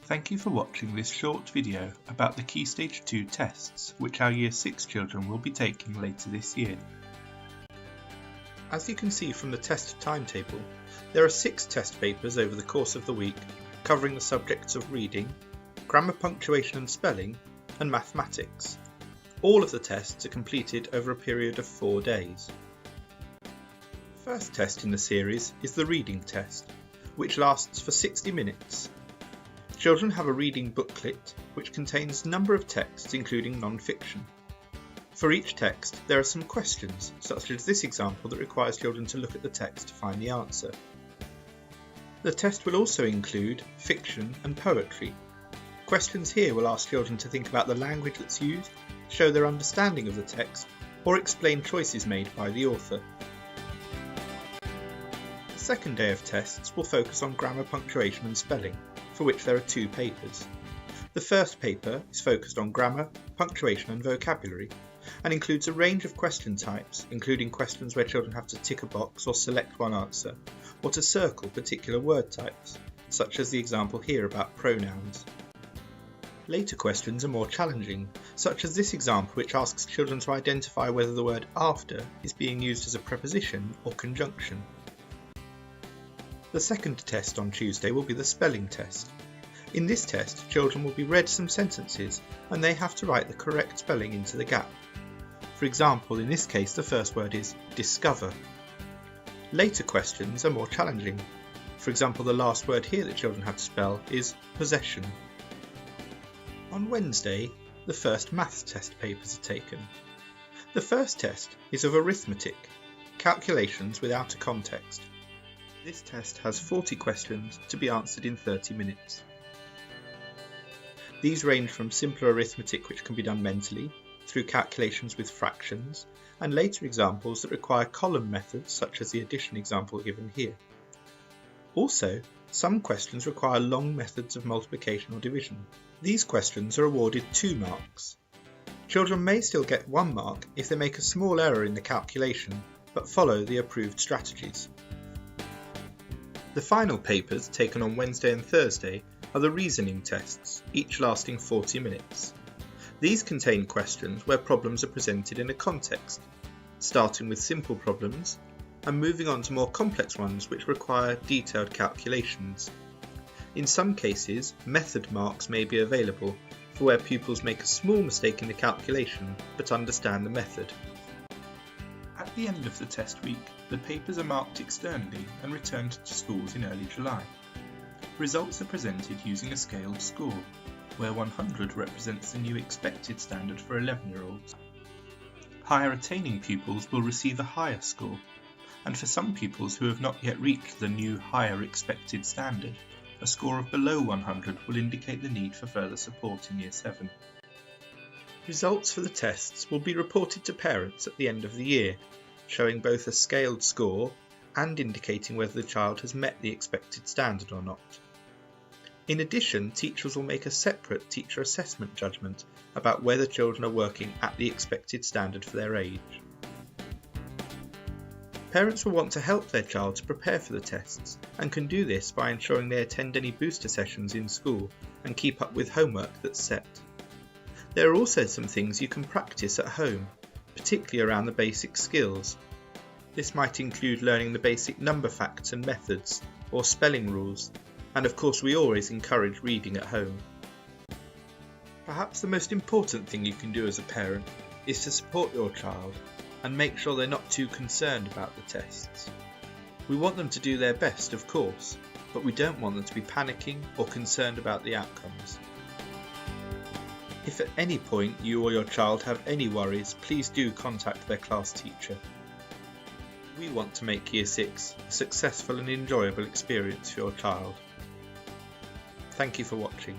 Thank you for watching this short video about the Key Stage 2 tests which our Year 6 children will be taking later this year. As you can see from the test timetable, there are 6 test papers over the course of the week covering the subjects of reading, grammar, punctuation and spelling, and mathematics. All of the tests are completed over a period of 4 days. The first test in the series is the reading test, which lasts for 60 minutes. Children have a reading booklet which contains a number of texts including non-fiction. For each text there are some questions, such as this example that requires children to look at the text to find the answer. The test will also include fiction and poetry. Questions here will ask children to think about the language that's used, show their understanding of the text, or explain choices made by the author. The second day of tests will focus on grammar, punctuation and spelling, for which there are 2 papers. The first paper is focused on grammar, punctuation and vocabulary, and includes a range of question types, including questions where children have to tick a box or select one answer, or to circle particular word types, such as the example here about pronouns. Later questions are more challenging, such as this example which asks children to identify whether the word after is being used as a preposition or conjunction. The second test on Tuesday will be the spelling test. In this test, children will be read some sentences and they have to write the correct spelling into the gap. For example, in this case the first word is discover. Later questions are more challenging. For example, the last word here that children have to spell is possession. On Wednesday, the first maths test papers are taken. The first test is of arithmetic, calculations without a context. This test has 40 questions to be answered in 30 minutes. These range from simpler arithmetic which can be done mentally, through calculations with fractions, and later examples that require column methods such as the addition example given here. Also, some questions require long methods of multiplication or division. These questions are awarded 2 marks. Children may still get 1 mark if they make a small error in the calculation, but follow the approved strategies. The final papers, taken on Wednesday and Thursday, are the reasoning tests, each lasting 40 minutes. These contain questions where problems are presented in a context, starting with simple problems and moving on to more complex ones which require detailed calculations. In some cases, method marks may be available for where pupils make a small mistake in the calculation but understand the method. At the end of the test week, the papers are marked externally and returned to schools in early July. Results are presented using a scaled score, where 100 represents the new expected standard for 11-year-olds. Higher attaining pupils will receive a higher score, and for some pupils who have not yet reached the new higher expected standard, a score of below 100 will indicate the need for further support in Year 7. Results for the tests will be reported to parents at the end of the year, showing both a scaled score and indicating whether the child has met the expected standard or not. In addition, teachers will make a separate teacher assessment judgment about whether children are working at the expected standard for their age. Parents will want to help their child to prepare for the tests and can do this by ensuring they attend any booster sessions in school and keep up with homework that's set. There are also some things you can practice at home, particularly around the basic skills. This might include learning the basic number facts and methods, or spelling rules, and of course we always encourage reading at home. Perhaps the most important thing you can do as a parent is to support your child and make sure they're not too concerned about the tests. We want them to do their best, of course, but we don't want them to be panicking or concerned about the outcomes. If at any point you or your child have any worries, please do contact their class teacher. We want to make Year 6 a successful and enjoyable experience for your child. Thank you for watching.